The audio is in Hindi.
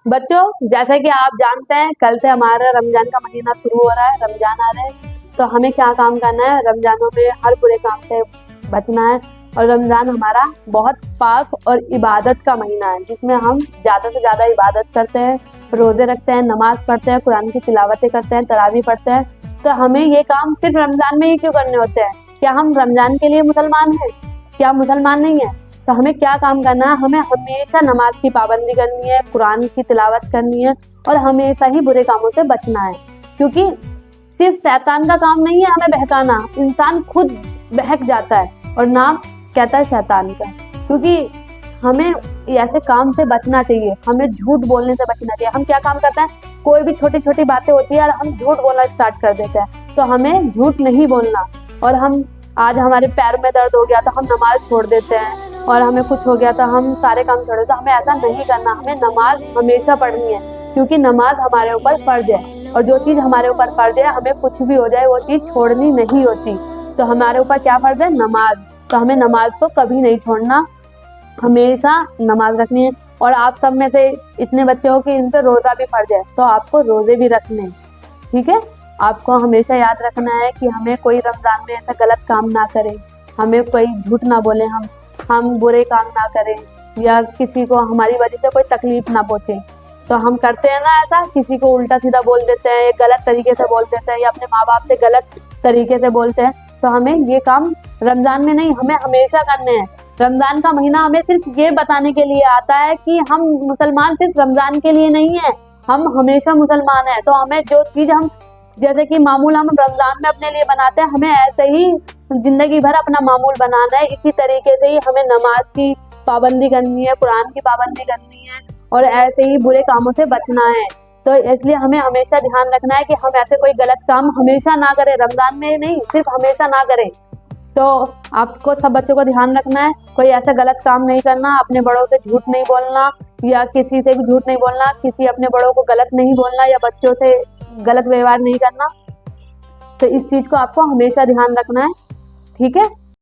बच्चों, जैसा कि आप जानते हैं कल से हमारा रमजान का महीना शुरू हो रहा है, रमजान आ रहे हैं। तो हमें क्या काम करना है, रमजानों में हर बुरे काम से बचना है। और रमजान हमारा बहुत पाक और इबादत का महीना है, जिसमें हम ज़्यादा से ज़्यादा इबादत करते हैं, रोज़े रखते हैं, नमाज पढ़ते हैं, कुरान की तिलावतें करते हैं, तरावी पढ़ते हैं। तो हमें ये काम सिर्फ रमजान में ही क्यों करने होते हैं? क्या हम रमजान के लिए मुसलमान हैं? क्या मुसलमान नहीं है? तो हमें क्या काम करना है, हमें हमेशा नमाज की पाबंदी करनी है, कुरान की तिलावत करनी है और हमेशा ही बुरे कामों से बचना है। क्योंकि सिर्फ शैतान का काम नहीं है हमें बहकाना, इंसान खुद बहक जाता है और नाम कहता है शैतान का। क्योंकि हमें ऐसे काम से बचना चाहिए, हमें झूठ बोलने से बचना चाहिए। हम क्या काम करते हैं, कोई भी छोटी छोटी बातें होती है और हम झूठ बोलना स्टार्ट कर देते हैं। तो हमें झूठ नहीं बोलना। और हम आज हमारे पैर में दर्द हो गया तो हम नमाज छोड़ देते हैं, और हमें कुछ हो गया तो हम सारे काम छोड़ देते हैं। हमें ऐसा नहीं करना, हमें नमाज हमेशा पढ़नी है, क्योंकि नमाज हमारे ऊपर फर्ज है। और जो चीज़ हमारे ऊपर फर्ज है, हमें कुछ भी हो जाए वो चीज़ छोड़नी नहीं होती। तो हमारे ऊपर क्या फर्ज है, नमाज। तो हमें नमाज को कभी नहीं छोड़ना, हमेशा नमाज रखनी है। और आप सब में से इतने बच्चे हो कि इन पर रोज़ा भी फर्ज है, तो आपको रोज़े भी रखने हैं, ठीक है। आपको हमेशा याद रखना है कि हमें कोई रमज़ान में ऐसा गलत काम ना करें, हमें कोई झूठ ना बोले, हम बुरे काम ना करें, या किसी को हमारी वजह से कोई तकलीफ ना पहुँचे। तो हम करते हैं ना ऐसा, किसी को उल्टा सीधा बोल देते हैं, गलत तरीके से बोल देते हैं, या अपने माँ बाप से गलत तरीके से बोलते हैं। तो हमें ये काम रमज़ान में नहीं, हमें हमेशा करने हैं। रमज़ान का महीना हमें सिर्फ ये बताने के लिए आता है कि हम मुसलमान सिर्फ रमज़ान के लिए नहीं है, हम हमेशा मुसलमान हैं। तो हमें जो चीज़ हम जैसे कि मामूल हम रमज़ान में अपने लिए बनाते हैं, हमें ऐसे ही जिंदगी भर अपना मामूल बनाना है। इसी तरीके से ही हमें नमाज की पाबंदी करनी है, कुरान की पाबंदी करनी है, और ऐसे ही बुरे कामों से बचना है। तो इसलिए हमें हमेशा ध्यान रखना है कि हम ऐसे कोई गलत काम हमेशा ना करें, रमज़ान में नहीं सिर्फ हमेशा ना करें। तो आपको सब बच्चों को ध्यान रखना है, कोई ऐसा गलत काम नहीं करना, अपने बड़ों से झूठ नहीं बोलना, या किसी से भी झूठ नहीं बोलना, किसी अपने बड़ों को गलत नहीं बोलना, या बच्चों से गलत व्यवहार नहीं करना। तो इस चीज़ को आपको हमेशा ध्यान रखना है, ठीक है।